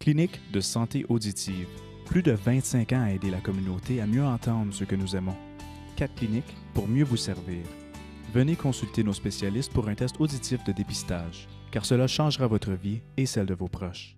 Clinique de santé auditive. Plus de 25 ans à aider la communauté à mieux entendre ce que nous aimons. 4 cliniques pour mieux vous servir. Venez consulter nos spécialistes pour un test auditif de dépistage, car cela changera votre vie et celle de vos proches.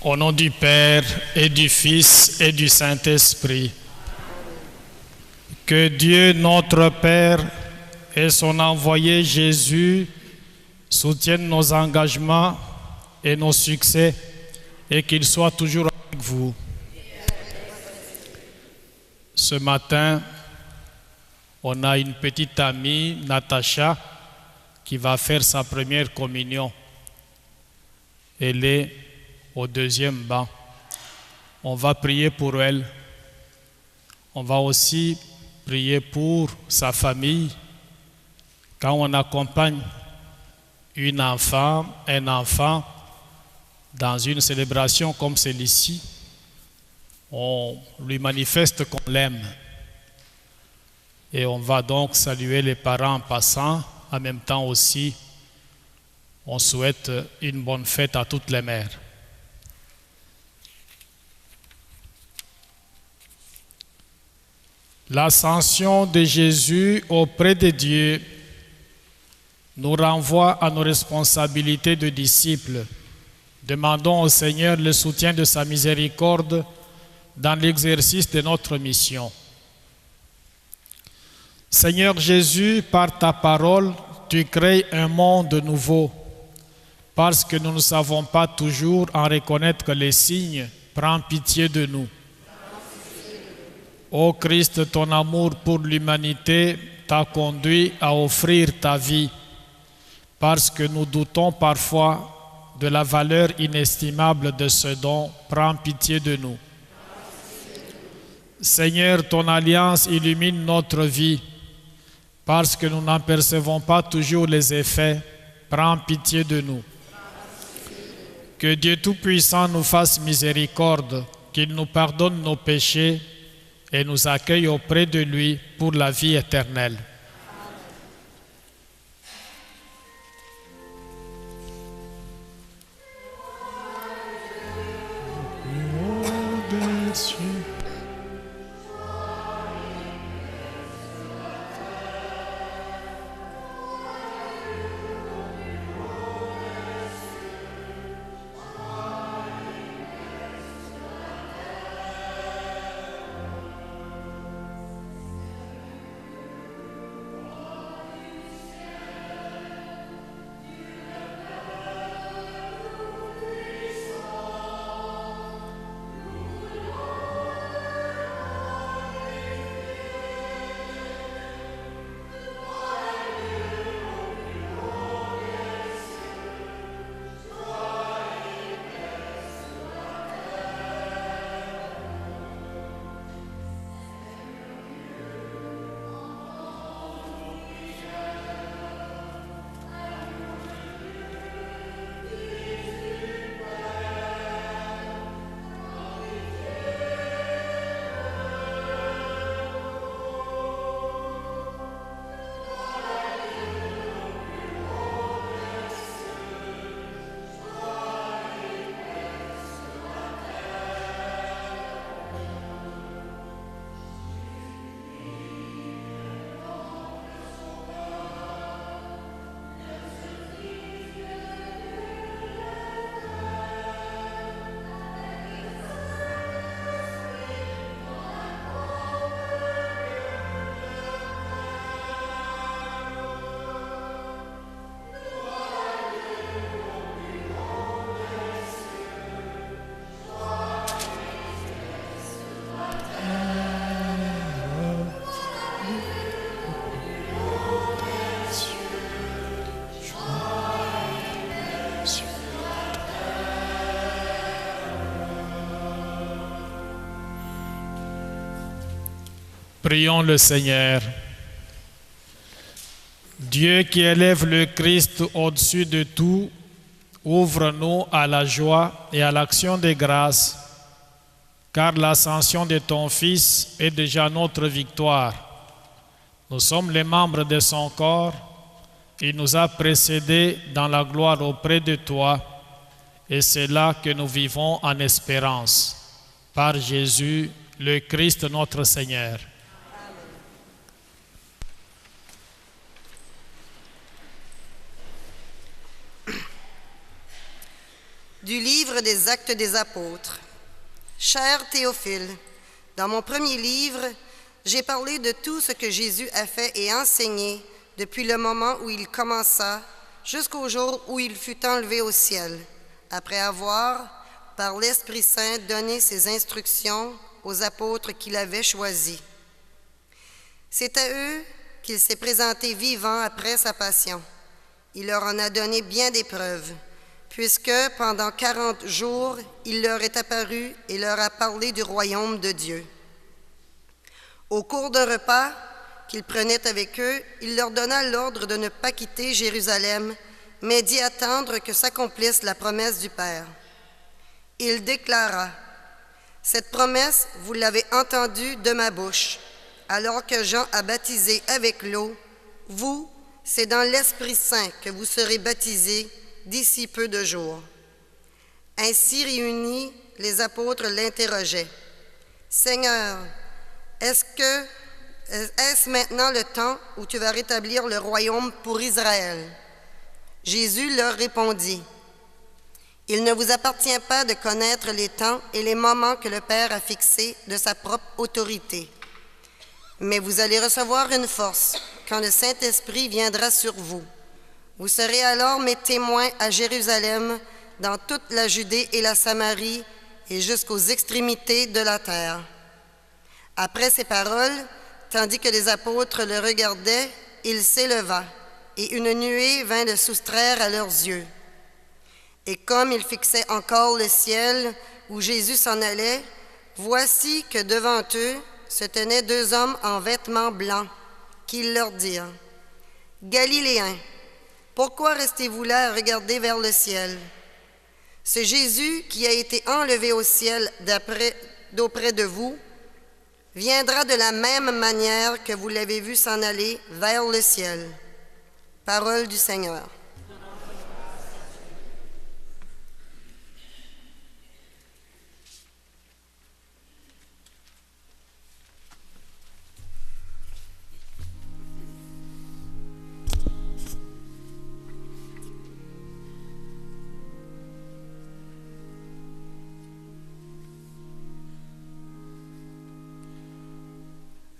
Au nom du Père et du Fils et du Saint-Esprit, que Dieu notre Père et son envoyé Jésus soutiennent nos engagements et nos succès et qu'il soit toujours avec vous. Ce matin, on a une petite amie, Natacha, qui va faire sa première communion. Elle est au deuxième banc. On va prier pour elle. On va aussi prier pour sa famille. Quand on accompagne un enfant dans une célébration comme celle-ci, on lui manifeste qu'on l'aime. Et on va donc saluer les parents en passant. En même temps aussi, on souhaite une bonne fête à toutes les mères. L'ascension de Jésus auprès de Dieu nous renvoie à nos responsabilités de disciples. Demandons au Seigneur le soutien de sa miséricorde dans l'exercice de notre mission. Seigneur Jésus, par ta parole, tu crées un monde nouveau. Parce que nous ne savons pas toujours en reconnaître les signes, prends pitié de nous. Ô Christ, ton amour pour l'humanité t'a conduit à offrir ta vie, parce que nous doutons parfois de la valeur inestimable de ce don, prends pitié de nous. Seigneur, ton alliance illumine notre vie, parce que nous n'en percevons pas toujours les effets, prends pitié de nous. Que Dieu Tout-Puissant nous fasse miséricorde, qu'il nous pardonne nos péchés et nous accueille auprès de lui pour la vie éternelle. Prions le Seigneur. Dieu qui élève le Christ au-dessus de tout, ouvre-nous à la joie et à l'action de grâce, car l'ascension de ton Fils est déjà notre victoire. Nous sommes les membres de son corps. Il nous a précédés dans la gloire auprès de toi, et c'est là que nous vivons en espérance. Par Jésus, le Christ notre Seigneur. Du livre des Actes des Apôtres. Cher Théophile, dans mon premier livre, j'ai parlé de tout ce que Jésus a fait et enseigné depuis le moment où il commença jusqu'au jour où il fut enlevé au ciel, après avoir, par l'Esprit Saint, donné ses instructions aux apôtres qu'il avait choisis. C'est à eux qu'il s'est présenté vivant après sa passion. Il leur en a donné bien des preuves, puisque pendant 40 jours, il leur est apparu et leur a parlé du royaume de Dieu. Au cours d'un repas qu'il prenait avec eux, il leur donna l'ordre de ne pas quitter Jérusalem, mais d'y attendre que s'accomplisse la promesse du Père. Il déclara: « Cette promesse, vous l'avez entendue de ma bouche. Alors que Jean a baptisé avec l'eau, vous, c'est dans l'Esprit Saint que vous serez baptisés d'ici peu de jours. » Ainsi réunis, les apôtres l'interrogeaient: « Seigneur, est-ce maintenant le temps où tu vas rétablir le royaume pour Israël? » Jésus leur répondit: « Il ne vous appartient pas de connaître les temps et les moments que le Père a fixés de sa propre autorité. Mais vous allez recevoir une force quand le Saint-Esprit viendra sur vous. Vous serez alors mes témoins à Jérusalem, dans toute la Judée et la Samarie, et jusqu'aux extrémités de la terre. » Après ces paroles, tandis que les apôtres le regardaient, il s'éleva, et une nuée vint le soustraire à leurs yeux. Et comme ils fixaient encore le ciel où Jésus s'en allait, voici que devant eux se tenaient 2 hommes en vêtements blancs, qui leur dirent: « Galiléens, pourquoi restez-vous là à regarder vers le ciel? Ce Jésus qui a été enlevé au ciel d'auprès de vous viendra de la même manière que vous l'avez vu s'en aller vers le ciel. » Parole du Seigneur.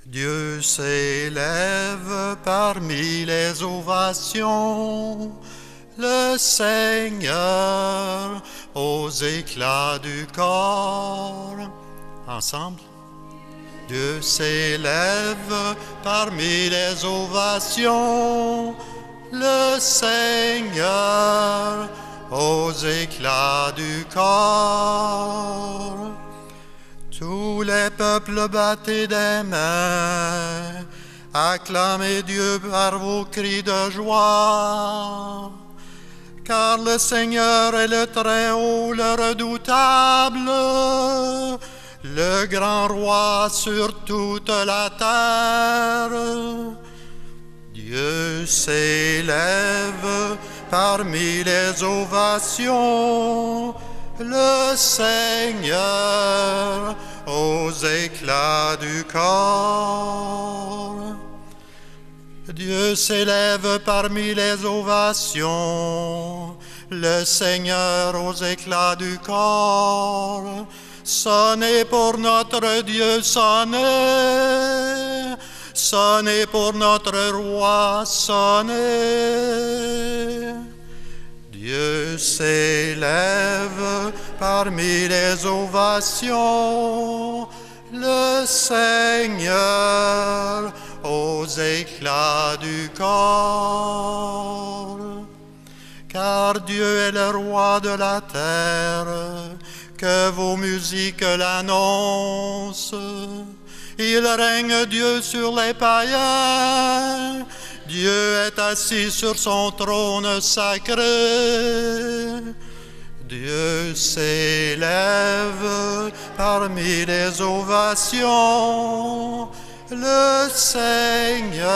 Dieu s'élève parmi les ovations, le Seigneur aux éclats du corps. Ensemble. Dieu s'élève parmi les ovations, le Seigneur aux éclats du corps. Tous les peuples battez des mains, acclamez Dieu par vos cris de joie. Car le Seigneur est le Très-Haut, le redoutable, le grand roi sur toute la terre. Dieu s'élève parmi les ovations, le Seigneur aux éclats du corps. Dieu s'élève parmi les ovations, le Seigneur aux éclats du corps. Sonnez pour notre Dieu, sonnez, sonnez pour notre roi, sonnez. Dieu s'élève parmi les ovations, le Seigneur aux éclats du corps. Car Dieu est le roi de la terre, que vos musiques l'annoncent. Il règne Dieu sur les païens. Dieu est assis sur son trône sacré. Dieu s'élève parmi les ovations. Le Seigneur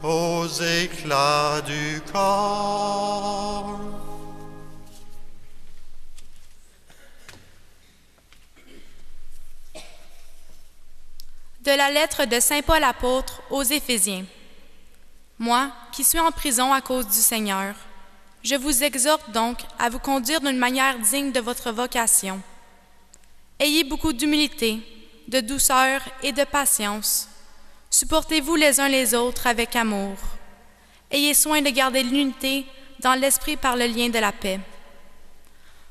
aux éclats du corps. De la lettre de Saint Paul apôtre aux Éphésiens. Moi, qui suis en prison à cause du Seigneur, je vous exhorte donc à vous conduire d'une manière digne de votre vocation. Ayez beaucoup d'humilité, de douceur et de patience. Supportez-vous les uns les autres avec amour. Ayez soin de garder l'unité dans l'esprit par le lien de la paix.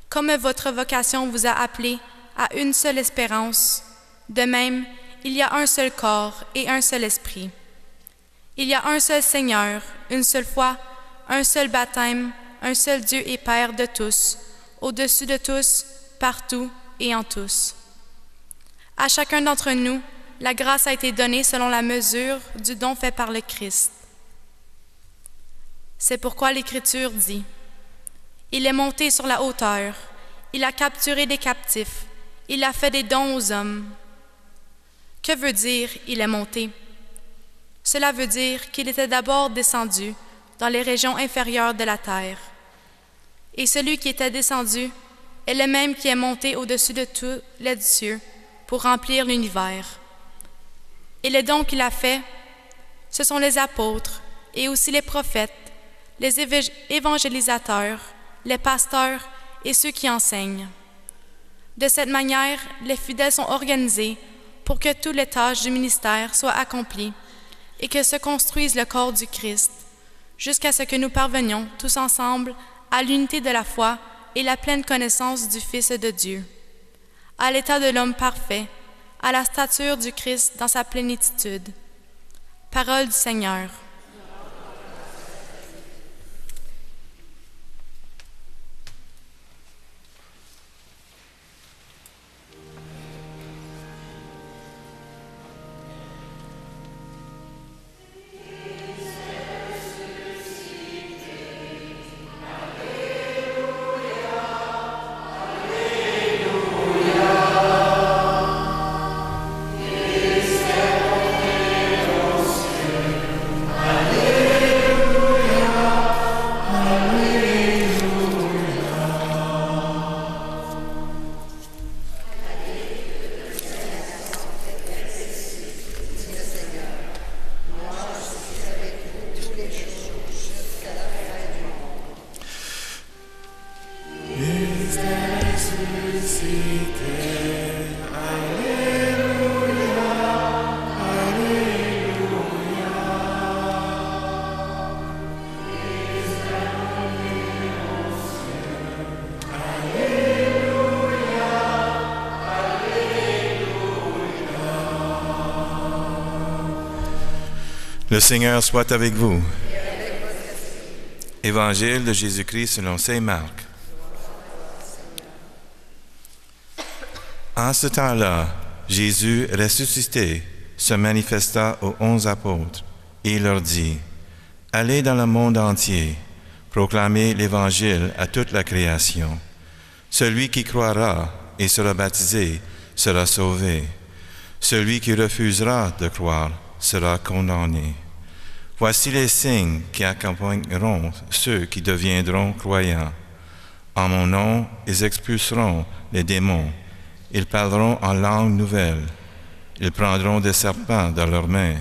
Comme votre vocation vous a appelé à une seule espérance, de même, il y a un seul corps et un seul esprit. Il y a un seul Seigneur, une seule foi, un seul baptême, un seul Dieu et Père de tous, au-dessus de tous, partout et en tous. À chacun d'entre nous, la grâce a été donnée selon la mesure du don fait par le Christ. C'est pourquoi l'Écriture dit « Il est monté sur la hauteur, il a capturé des captifs, il a fait des dons aux hommes. » Que veut dire « il est monté » ? Cela veut dire qu'il était d'abord descendu dans les régions inférieures de la terre. Et celui qui était descendu est le même qui est monté au-dessus de tous les cieux pour remplir l'univers. Et les dons qu'il a faits, ce sont les apôtres et aussi les prophètes, les évangélisateurs, les pasteurs et ceux qui enseignent. De cette manière, les fidèles sont organisés pour que toutes les tâches du ministère soient accomplies et que se construise le corps du Christ, jusqu'à ce que nous parvenions tous ensemble à l'unité de la foi et la pleine connaissance du Fils de Dieu, à l'état de l'homme parfait, à la stature du Christ dans sa plénitude. Parole du Seigneur. Le Seigneur soit avec vous. Évangile de Jésus-Christ selon saint Marc. En ce temps-là, Jésus, ressuscité, se manifesta aux 11 apôtres et leur dit, « Allez dans le monde entier, proclamez l'Évangile à toute la création. Celui qui croira et sera baptisé sera sauvé. Celui qui refusera de croire sera condamné. Voici les signes qui accompagneront ceux qui deviendront croyants. En mon nom, ils expulseront les démons. Ils parleront en langue nouvelle. Ils prendront des serpents dans leurs mains.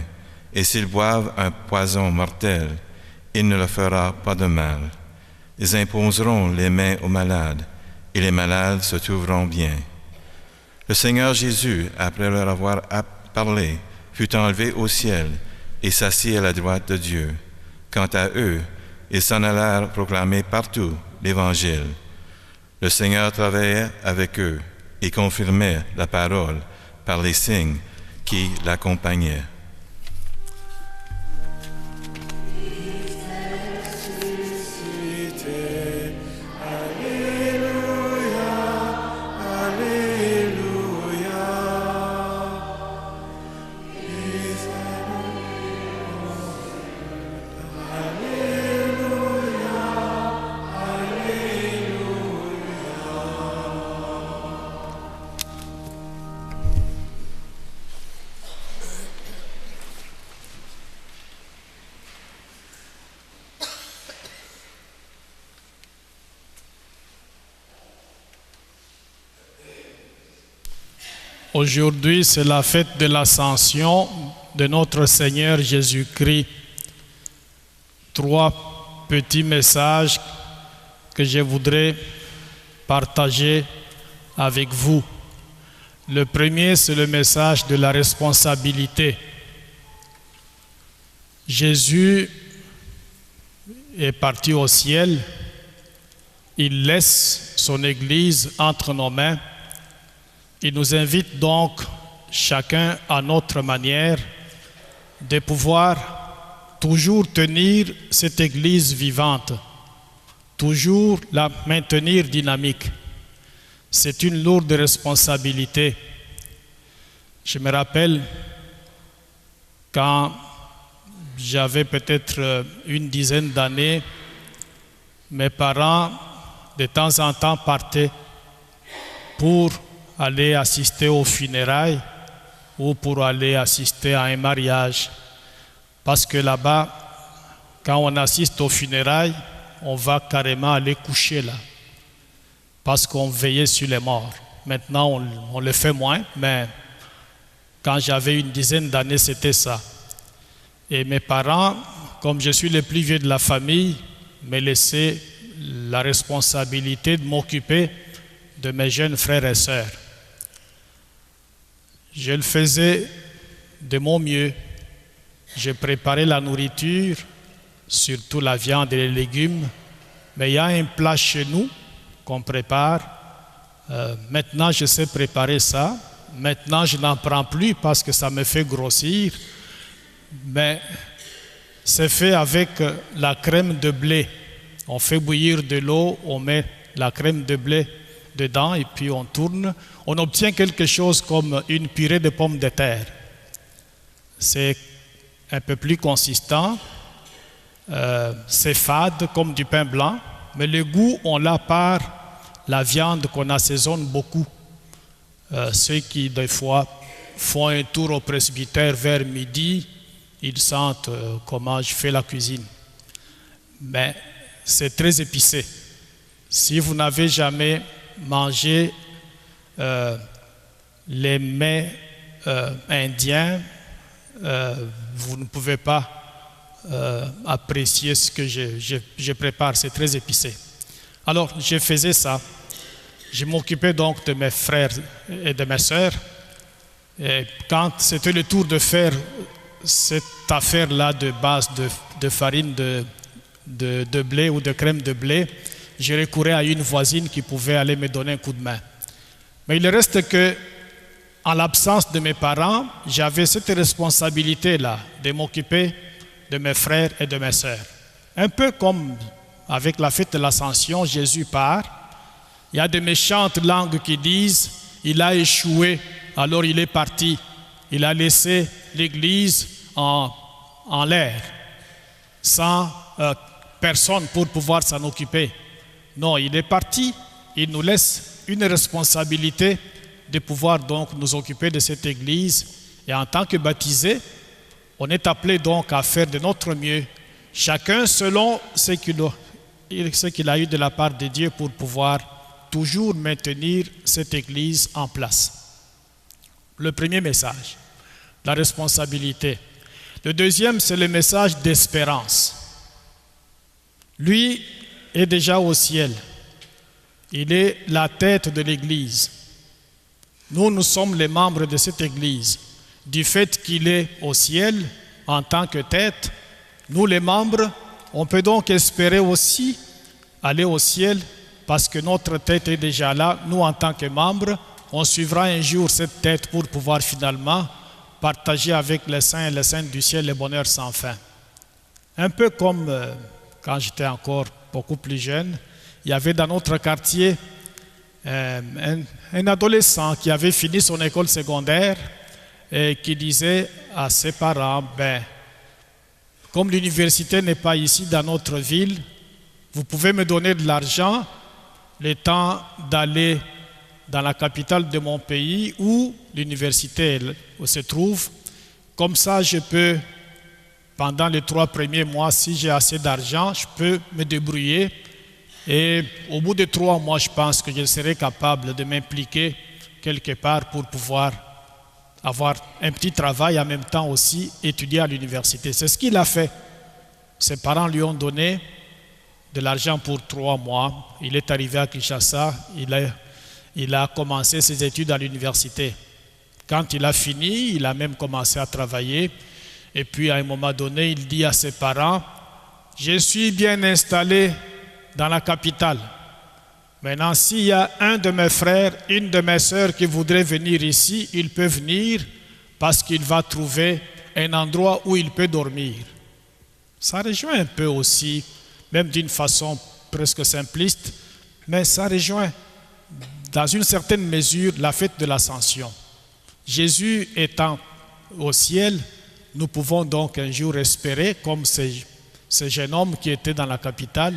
Et s'ils boivent un poison mortel, il ne leur fera pas de mal. Ils imposeront les mains aux malades, et les malades se trouveront bien. » Le Seigneur Jésus, après leur avoir parlé, fut enlevé au ciel et s'assit à la droite de Dieu. Quant à eux, ils s'en allèrent proclamer partout l'Évangile. Le Seigneur travaillait avec eux et confirmait la parole par les signes qui l'accompagnaient. Alléluia. Aujourd'hui, c'est la fête de l'Ascension de notre Seigneur Jésus-Christ. 3 petits messages que je voudrais partager avec vous. Le premier, c'est le message de la responsabilité. Jésus est parti au ciel. Il laisse son Église entre nos mains. Il nous invite donc, chacun à notre manière, de pouvoir toujours tenir cette Église vivante, toujours la maintenir dynamique. C'est une lourde responsabilité. Je me rappelle quand j'avais peut-être une dizaine d'années, mes parents de temps en temps partaient pour aller assister aux funérailles ou pour aller assister à un mariage. Parce que là-bas, quand on assiste aux funérailles, on va carrément aller coucher là. Parce qu'on veillait sur les morts. Maintenant, on le fait moins, mais quand j'avais une dizaine d'années, c'était ça. Et mes parents, comme je suis le plus vieux de la famille, me laissaient la responsabilité de m'occuper de mes jeunes frères et sœurs. Je le faisais de mon mieux. Je préparais la nourriture, surtout la viande et les légumes. Mais il y a un plat chez nous qu'on prépare. Maintenant, je sais préparer ça. Maintenant, je n'en prends plus parce que ça me fait grossir. Mais c'est fait avec la crème de blé. On fait bouillir de l'eau, on met la crème de blé dedans et puis on tourne. On obtient quelque chose comme une purée de pommes de terre. C'est un peu plus consistant. C'est fade comme du pain blanc. Mais le goût, on l'a par la viande qu'on assaisonne beaucoup. Ceux qui, des fois, font un tour au presbytère vers midi, ils sentent comment je fais la cuisine. Mais c'est très épicé. Si vous n'avez jamais mangé les mets indiens, vous ne pouvez pas apprécier ce que je prépare. C'est très épicé. Alors, je faisais ça. Je m'occupais donc de mes frères et de mes sœurs. Et quand c'était le tour de faire cette affaire-là de base de farine de blé ou de crème de blé, je recourais à une voisine qui pouvait aller me donner un coup de main. Mais il reste que, en l'absence de mes parents, j'avais cette responsabilité-là de m'occuper de mes frères et de mes sœurs. Un peu comme avec la fête de l'Ascension, Jésus part. Il y a de méchantes langues qui disent « il a échoué, alors il est parti ». Il a laissé l'Église en l'air, sans personne pour pouvoir s'en occuper. Non, il est parti, il nous laisse une responsabilité de pouvoir donc nous occuper de cette Église. Et en tant que baptisés, on est appelé donc à faire de notre mieux, chacun selon ce qu'il a eu de la part de Dieu pour pouvoir toujours maintenir cette Église en place. Le premier message, la responsabilité. Le deuxième, c'est le message d'espérance. Lui est déjà au ciel. Il est la tête de l'Église. Nous sommes les membres de cette Église. Du fait qu'il est au ciel en tant que tête, nous les membres, on peut donc espérer aussi aller au ciel parce que notre tête est déjà là. Nous, en tant que membres, on suivra un jour cette tête pour pouvoir finalement partager avec les saints et les saintes du ciel le bonheur sans fin. Un peu comme quand j'étais encore beaucoup plus jeune, il y avait dans notre quartier un adolescent qui avait fini son école secondaire et qui disait à ses parents, comme l'université n'est pas ici dans notre ville, vous pouvez me donner de l'argent le temps d'aller dans la capitale de mon pays où l'université se trouve. Comme ça, je peux, pendant les 3 premiers mois, si j'ai assez d'argent, je peux me débrouiller. Et au bout de 3 mois, je pense que je serai capable de m'impliquer quelque part pour pouvoir avoir un petit travail, en même temps aussi étudier à l'université. C'est ce qu'il a fait. Ses parents lui ont donné de l'argent pour 3 mois. Il est arrivé à Kinshasa, il a commencé ses études à l'université. Quand il a fini, il a même commencé à travailler. Et puis à un moment donné, il dit à ses parents, « Je suis bien installé dans la capitale. Maintenant, s'il y a un de mes frères, une de mes sœurs qui voudrait venir ici, il peut venir parce qu'il va trouver un endroit où il peut dormir. » Ça rejoint un peu aussi, même d'une façon presque simpliste, mais ça rejoint dans une certaine mesure la fête de l'Ascension. Jésus étant au ciel, nous pouvons donc un jour espérer, comme ce jeune homme qui était dans la capitale,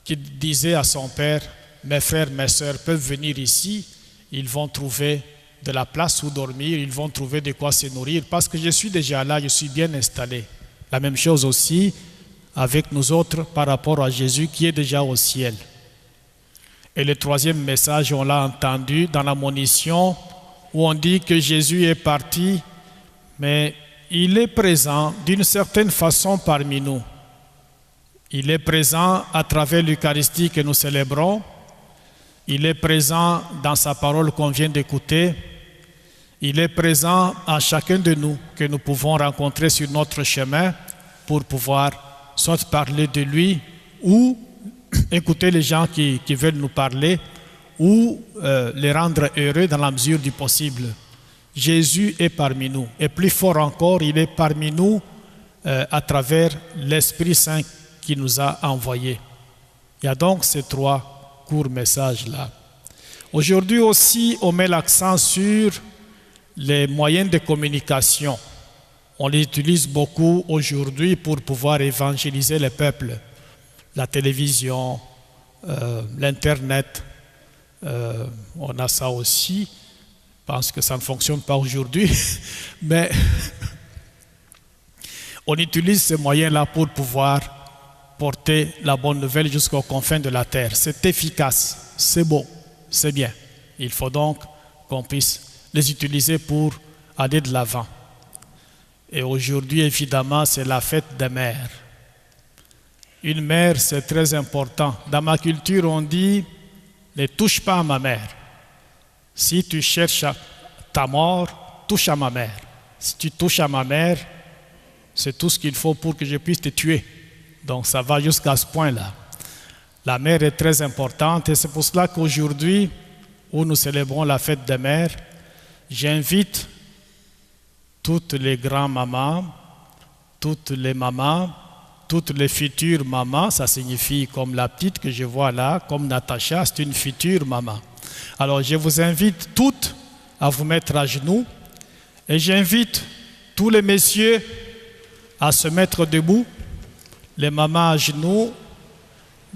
qui disait à son père, « Mes frères, mes sœurs peuvent venir ici, ils vont trouver de la place où dormir, ils vont trouver de quoi se nourrir, parce que je suis déjà là, je suis bien installé. » La même chose aussi avec nous autres par rapport à Jésus qui est déjà au ciel. Et le troisième message, on l'a entendu dans la monition, où on dit que Jésus est parti, mais il est présent d'une certaine façon parmi nous. Il est présent à travers l'Eucharistie que nous célébrons. Il est présent dans sa parole qu'on vient d'écouter. Il est présent à chacun de nous que nous pouvons rencontrer sur notre chemin pour pouvoir soit parler de lui ou écouter les gens qui veulent nous parler ou les rendre heureux dans la mesure du possible. Jésus est parmi nous. Et plus fort encore, il est parmi nous à travers l'Esprit Saint qui nous a envoyés. Il y a donc ces 3 courts messages-là. Aujourd'hui aussi, on met l'accent sur les moyens de communication. On les utilise beaucoup aujourd'hui pour pouvoir évangéliser les peuples. La télévision, l'Internet, on a ça aussi. Je pense que ça ne fonctionne pas aujourd'hui, mais on utilise ces moyens-là pour pouvoir porter la bonne nouvelle jusqu'aux confins de la terre. C'est efficace, c'est beau, c'est bien. Il faut donc qu'on puisse les utiliser pour aller de l'avant. Et aujourd'hui, évidemment, c'est la fête des mères. Une mère, c'est très important. Dans ma culture, on dit « ne touche pas à ma mère ». Si tu cherches ta mort, touche à ma mère. Si tu touches à ma mère, c'est tout ce qu'il faut pour que je puisse te tuer. Donc ça va jusqu'à ce point-là. La mère est très importante et c'est pour cela qu'aujourd'hui, où nous célébrons la fête des mères, j'invite toutes les grands-mamans, toutes les mamans, toutes les futures mamans, ça signifie comme la petite que je vois là, comme Natacha, c'est une future maman. Alors je vous invite toutes à vous mettre à genoux et j'invite tous les messieurs à se mettre debout, les mamans à genoux,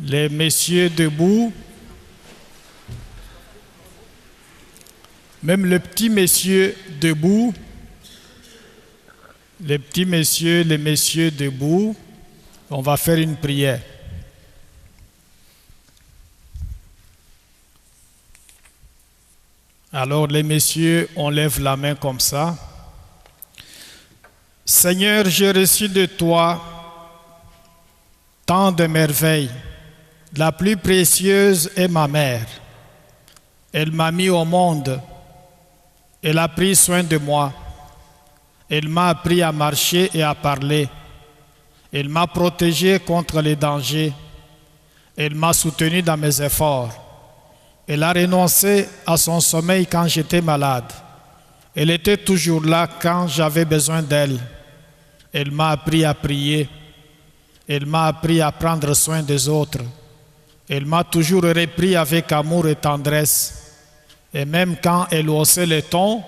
les messieurs debout, même les petits messieurs debout, les petits messieurs, les messieurs debout. On va faire une prière. Alors les messieurs, on lève la main comme ça. Seigneur, j'ai reçu de toi tant de merveilles. La plus précieuse est ma mère. Elle m'a mis au monde. Elle a pris soin de moi. Elle m'a appris à marcher et à parler. Elle m'a protégé contre les dangers. Elle m'a soutenu dans mes efforts. Elle a renoncé à son sommeil quand j'étais malade. Elle était toujours là quand j'avais besoin d'elle. Elle m'a appris à prier. Elle m'a appris à prendre soin des autres. Elle m'a toujours repris avec amour et tendresse. Et même quand elle haussait le ton,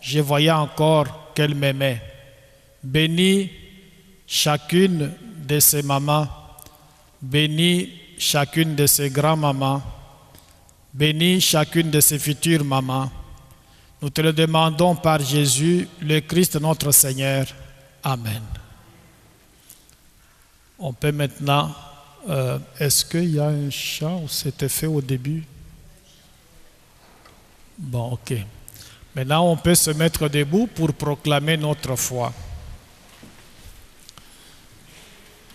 je voyais encore qu'elle m'aimait. Bénis chacune de ces mamans. Bénis chacune de ces grands-mamans. Bénis chacune de ces futures mamans. Nous te le demandons par Jésus, le Christ notre Seigneur. Amen. On peut maintenant... est-ce qu'il y a un chant ou c'était fait au début? Bon, ok. Maintenant, on peut se mettre debout pour proclamer notre foi.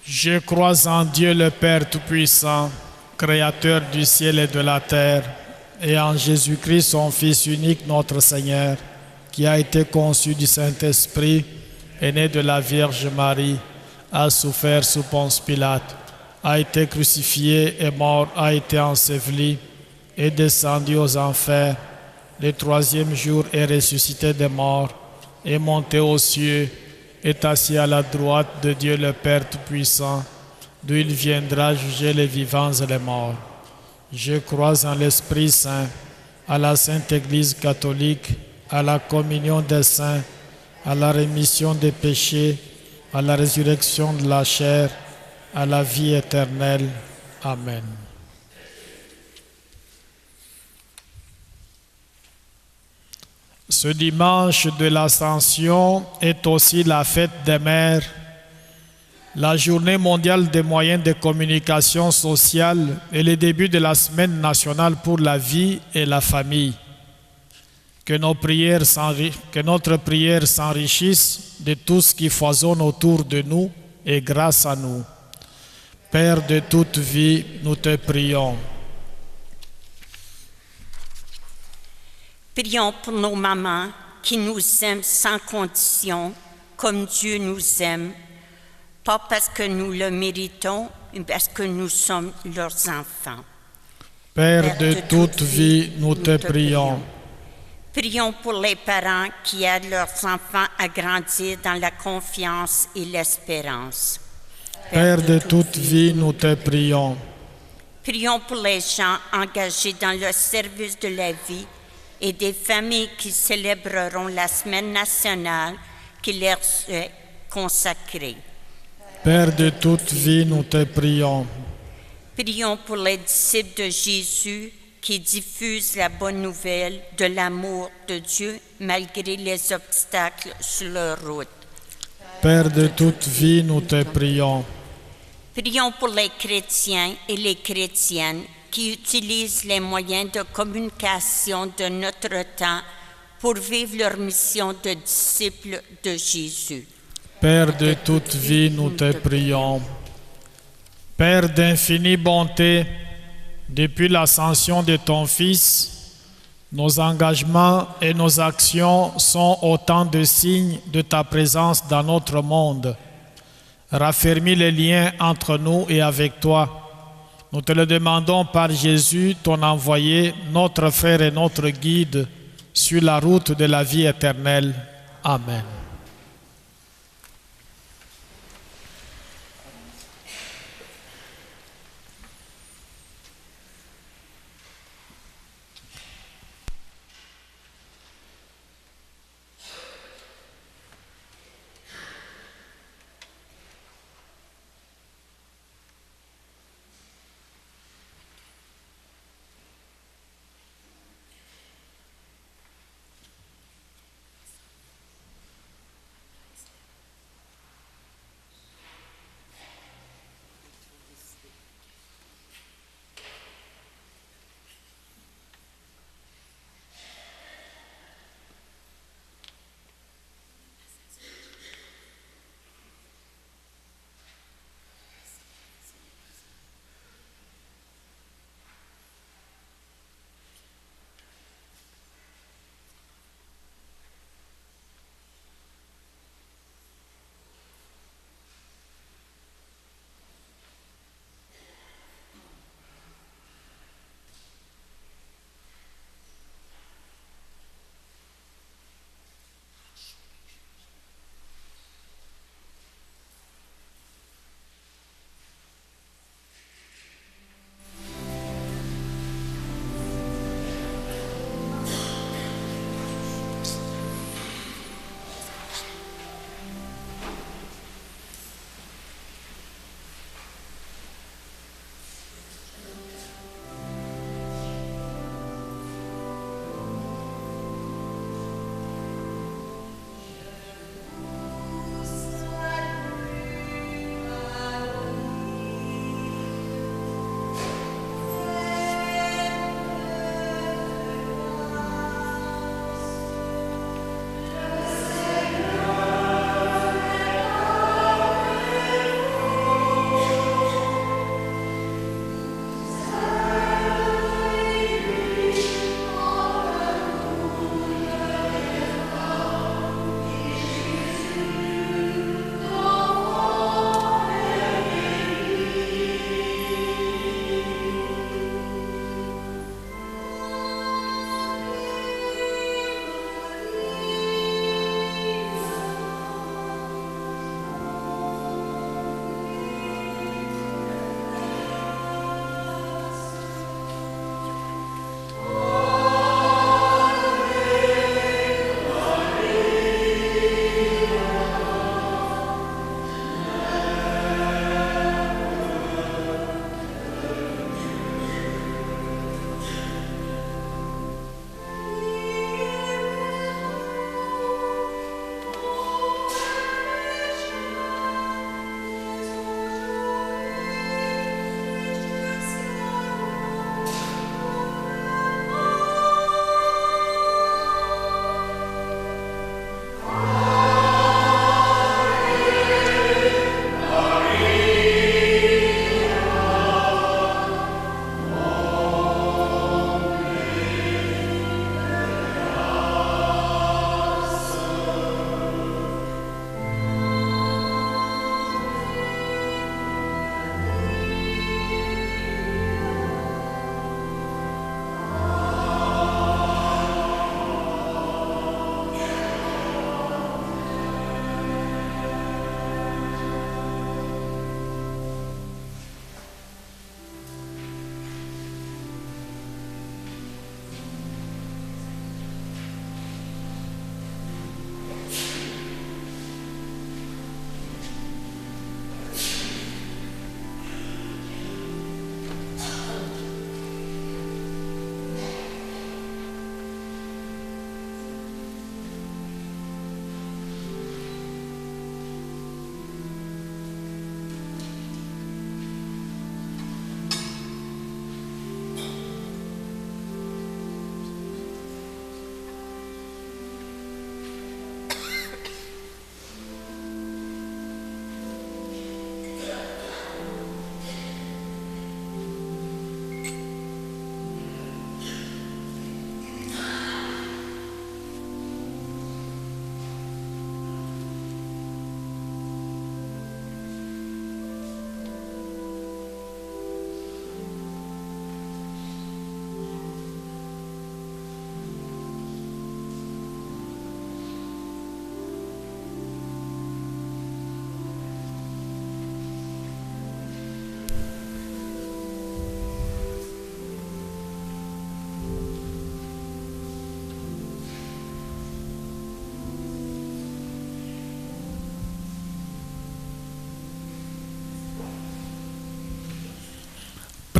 Je crois en Dieu le Père Tout-Puissant, Créateur du ciel et de la terre, et en Jésus-Christ, son Fils unique, notre Seigneur, qui a été conçu du Saint-Esprit, est né de la Vierge Marie, a souffert sous Ponce Pilate, a été crucifié et mort, a été enseveli, est descendu aux enfers. Le troisième jour est ressuscité des morts, est monté aux cieux, est assis à la droite de Dieu le Père Tout-Puissant, d'où il viendra juger les vivants et les morts. Je crois en l'Esprit Saint, à la Sainte Église catholique, à la communion des saints, à la rémission des péchés, à la résurrection de la chair, à la vie éternelle. Amen. Ce dimanche de l'Ascension est aussi la fête des mères, la journée mondiale des moyens de communication sociale et le début de la semaine nationale pour la vie et la famille. Que notre prière s'enrichisse de tout ce qui foisonne autour de nous et grâce à nous. Père de toute vie, nous te prions. Prions pour nos mamans qui nous aiment sans condition, comme Dieu nous aime, pas parce que nous le méritons, mais parce que nous sommes leurs enfants. Père de toute vie, nous te prions. Prions pour les parents qui aident leurs enfants à grandir dans la confiance et l'espérance. Père de toute vie, nous te prions. Prions pour les gens engagés dans le service de la vie et des familles qui célébreront la semaine nationale qui leur est consacrée. Père de toute vie, nous te prions. Prions pour les disciples de Jésus qui diffusent la bonne nouvelle de l'amour de Dieu malgré les obstacles sur leur route. Père de toute vie, nous te prions. Prions pour les chrétiens et les chrétiennes qui utilisent les moyens de communication de notre temps pour vivre leur mission de disciples de Jésus. Père de toute vie, nous te prions. Père d'infinie bonté, depuis l'ascension de ton Fils, nos engagements et nos actions sont autant de signes de ta présence dans notre monde. Raffermis les liens entre nous et avec toi. Nous te le demandons par Jésus, ton envoyé, notre frère et notre guide, sur la route de la vie éternelle. Amen.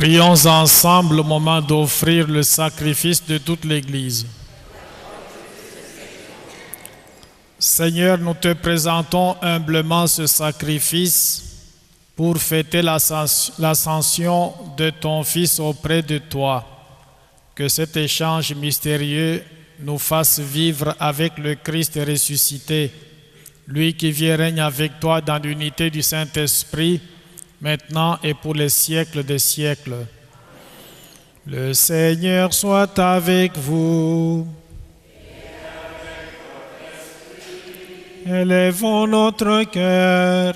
Prions ensemble au moment d'offrir le sacrifice de toute l'Église. Seigneur, nous te présentons humblement ce sacrifice pour fêter l'ascension de ton Fils auprès de toi. Que cet échange mystérieux nous fasse vivre avec le Christ ressuscité, lui qui vit et règne avec toi dans l'unité du Saint-Esprit, maintenant et pour les siècles des siècles. Le Seigneur soit avec vous. Élevons notre cœur.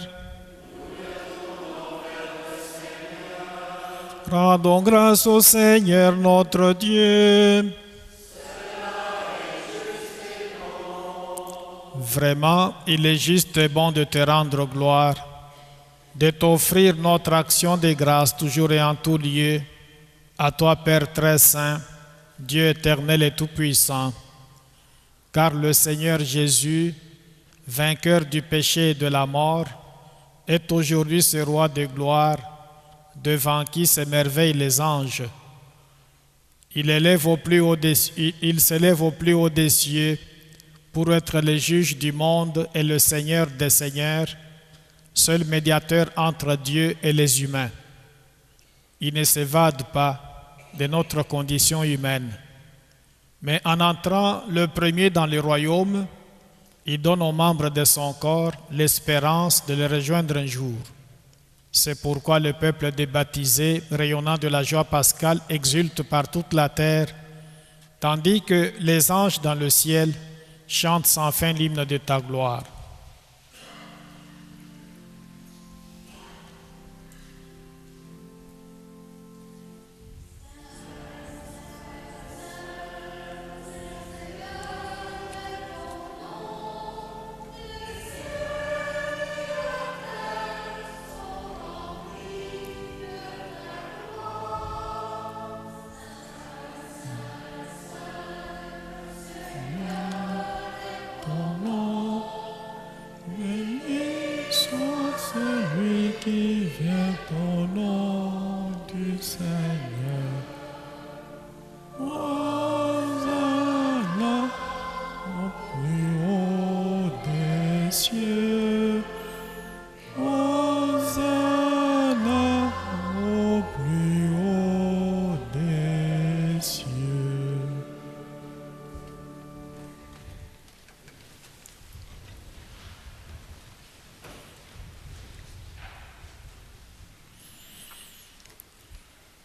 Rendons grâce au Seigneur notre Dieu. Vraiment, il est juste et bon de te rendre gloire, de t'offrir notre action de grâce toujours et en tout lieu, à toi Père très saint, Dieu éternel et tout-puissant. Car le Seigneur Jésus, vainqueur du péché et de la mort, est aujourd'hui ce roi de gloire, devant qui s'émerveillent les anges. Il s'élève au plus haut des cieux pour être le juge du monde et le Seigneur des seigneurs, seul médiateur entre Dieu et les humains. Il ne s'évade pas de notre condition humaine, mais en entrant le premier dans le royaume, il donne aux membres de son corps l'espérance de le rejoindre un jour. C'est pourquoi le peuple des baptisés, rayonnant de la joie pascale, exulte par toute la terre, tandis que les anges dans le ciel chantent sans fin l'hymne de ta gloire.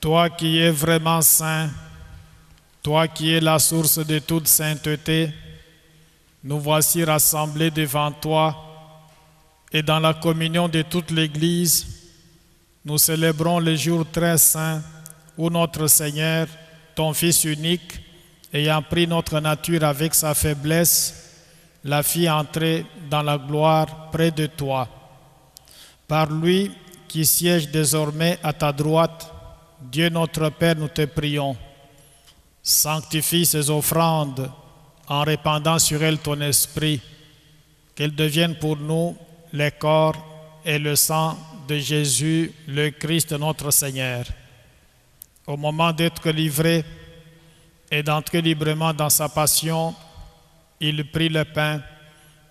Toi qui es vraiment saint, toi qui es la source de toute sainteté, nous voici rassemblés devant toi et dans la communion de toute l'Église, nous célébrons le jour très saint où notre Seigneur, ton Fils unique, ayant pris notre nature avec sa faiblesse, l'a fit entrer dans la gloire près de toi. Par lui qui siège désormais à ta droite, Dieu notre Père, nous te prions, sanctifie ces offrandes en répandant sur elles ton esprit, qu'elles deviennent pour nous le corps et le sang de Jésus, le Christ notre Seigneur. Au moment d'être livré et d'entrer librement dans sa passion, il prit le pain,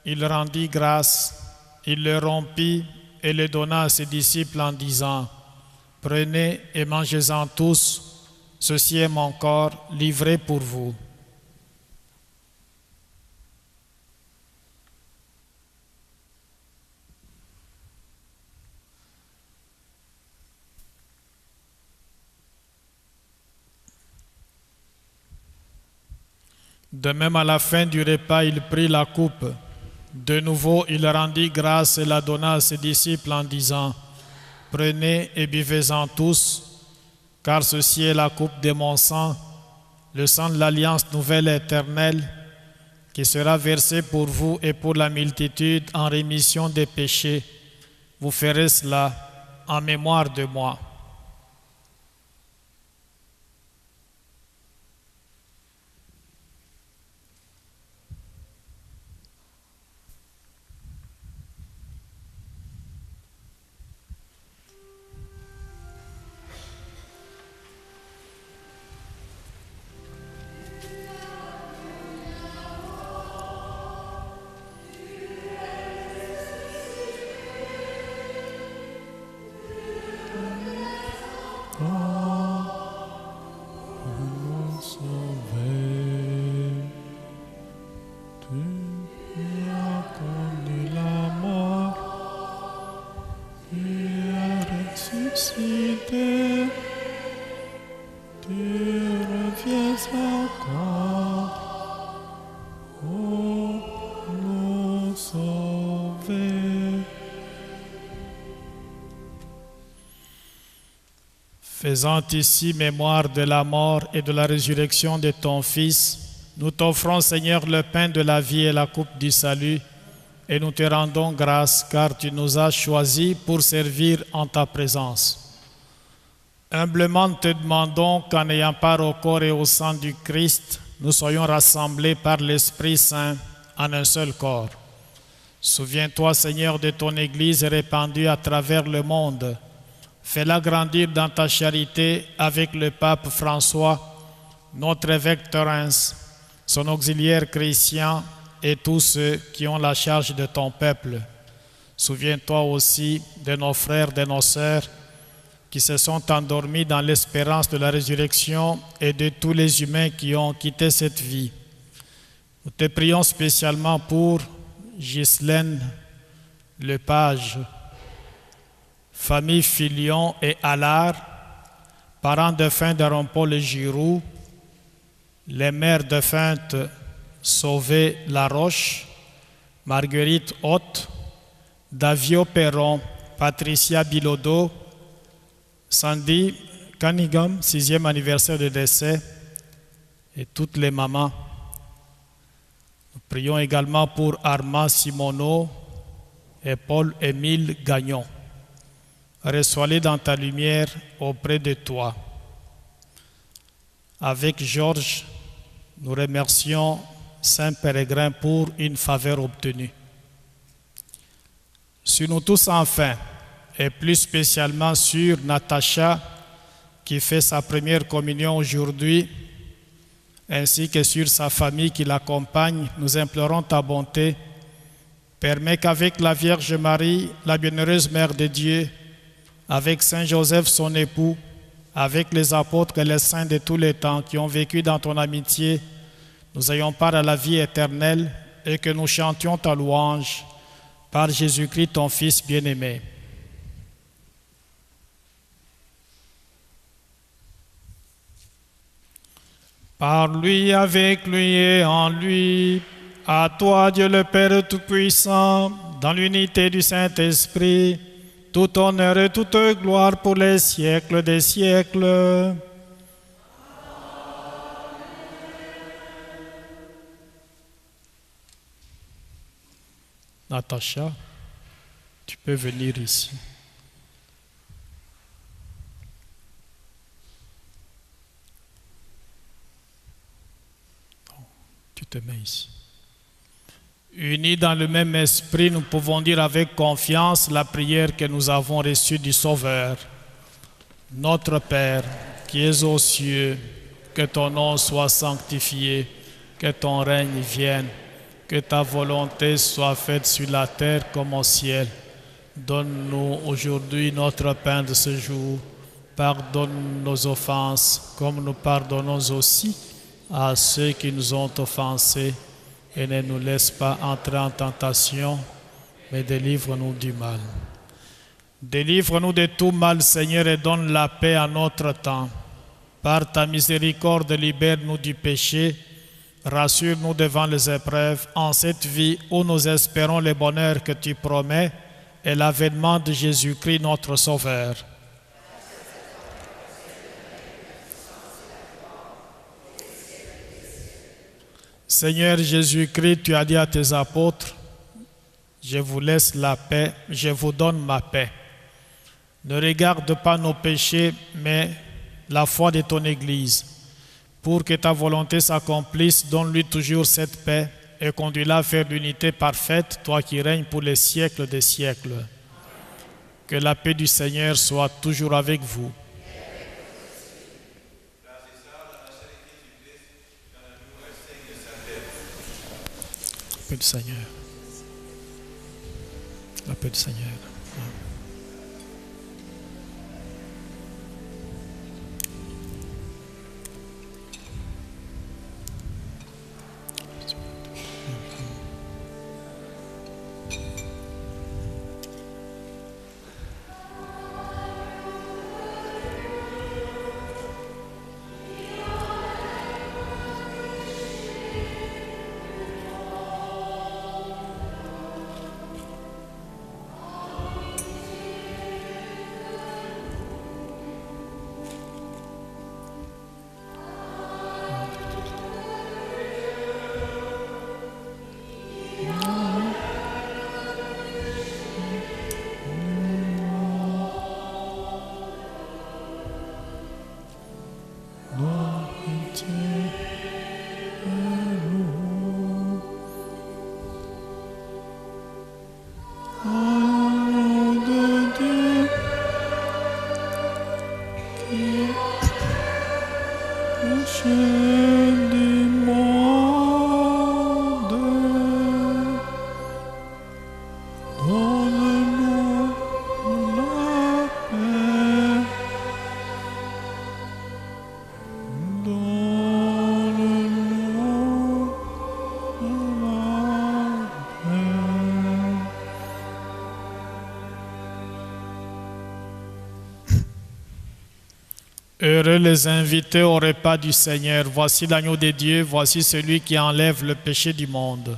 il rendit grâce, il le rompit et le donna à ses disciples en disant: prenez et mangez-en tous, ceci est mon corps livré pour vous. De même, à la fin du repas, il prit la coupe. De nouveau, il rendit grâce et la donna à ses disciples en disant: prenez et buvez-en tous, car ceci est la coupe de mon sang, le sang de l'alliance nouvelle et éternelle, qui sera versé pour vous et pour la multitude en rémission des péchés. Vous ferez cela en mémoire de moi. Tu as connu la mort, tu as ressuscité, tu reviens encore pour nous sauver. Faisant ici mémoire de la mort et de la résurrection de ton Fils, nous t'offrons, Seigneur, le pain de la vie et la coupe du salut, et nous te rendons grâce car tu nous as choisis pour servir en ta présence. Humblement te demandons qu'en ayant part au corps et au sang du Christ, nous soyons rassemblés par l'Esprit Saint en un seul corps. Souviens-toi, Seigneur, de ton Église répandue à travers le monde. Fais-la grandir dans ta charité avec le pape François, notre évêque Thorens, son auxiliaire Christian et tous ceux qui ont la charge de ton peuple. Souviens-toi aussi de nos frères, de nos sœurs qui se sont endormis dans l'espérance de la résurrection et de tous les humains qui ont quitté cette vie. Nous te prions spécialement pour Ghislaine Lepage, famille Filion et Allard, parents défunts d'Aaron-Paul et Giroux, les mères défuntes Sauvé Laroche, Marguerite Haute, Davio Perron, Patricia Bilodeau, Sandy Cunningham, 6e anniversaire de décès, et toutes les mamans. Nous prions également pour Armand Simoneau et Paul-Émile Gagnon. Reçois-les dans ta lumière auprès de toi. Avec Georges, nous remercions Saint-Péregrin pour une faveur obtenue. Sur nous tous enfin, et plus spécialement sur Natacha, qui fait sa première communion aujourd'hui, ainsi que sur sa famille qui l'accompagne, nous implorons ta bonté. Permets qu'avec la Vierge Marie, la bienheureuse Mère de Dieu, avec Saint Joseph son époux, avec les apôtres et les saints de tous les temps qui ont vécu dans ton amitié, nous ayons part à la vie éternelle et que nous chantions ta louange par Jésus-Christ, ton Fils bien-aimé. Par lui, avec lui et en lui, à toi, Dieu le Père Tout-Puissant, dans l'unité du Saint-Esprit, tout honneur et toute gloire pour les siècles des siècles. Natacha, tu peux venir ici. Tu te mets ici. Unis dans le même esprit, nous pouvons dire avec confiance la prière que nous avons reçue du Sauveur. Notre Père, qui es aux cieux, que ton nom soit sanctifié, que ton règne vienne, que ta volonté soit faite sur la terre comme au ciel. Donne-nous aujourd'hui notre pain de ce jour. Pardonne nos offenses, comme nous pardonnons aussi à ceux qui nous ont offensés. Et ne nous laisse pas entrer en tentation, mais délivre-nous du mal. Délivre-nous de tout mal, Seigneur, et donne la paix à notre temps. Par ta miséricorde, libère-nous du péché, rassure-nous devant les épreuves, en cette vie où nous espérons le bonheur que tu promets et l'avènement de Jésus-Christ, notre Sauveur. Seigneur Jésus-Christ, tu as dit à tes apôtres, je vous laisse la paix, je vous donne ma paix. Ne regarde pas nos péchés, mais la foi de ton Église. Pour que ta volonté s'accomplisse, donne-lui toujours cette paix et conduis-la à faire l'unité parfaite, toi qui règnes pour les siècles des siècles. Que la paix du Seigneur soit toujours avec vous. La paix du Seigneur. La paix du Seigneur. Heureux les invités au repas du Seigneur. Voici l'agneau de Dieu, voici celui qui enlève le péché du monde.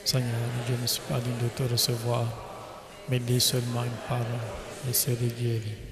Seigneur, je ne suis pas digne de te recevoir, mais dis seulement une parole et c'est guéri.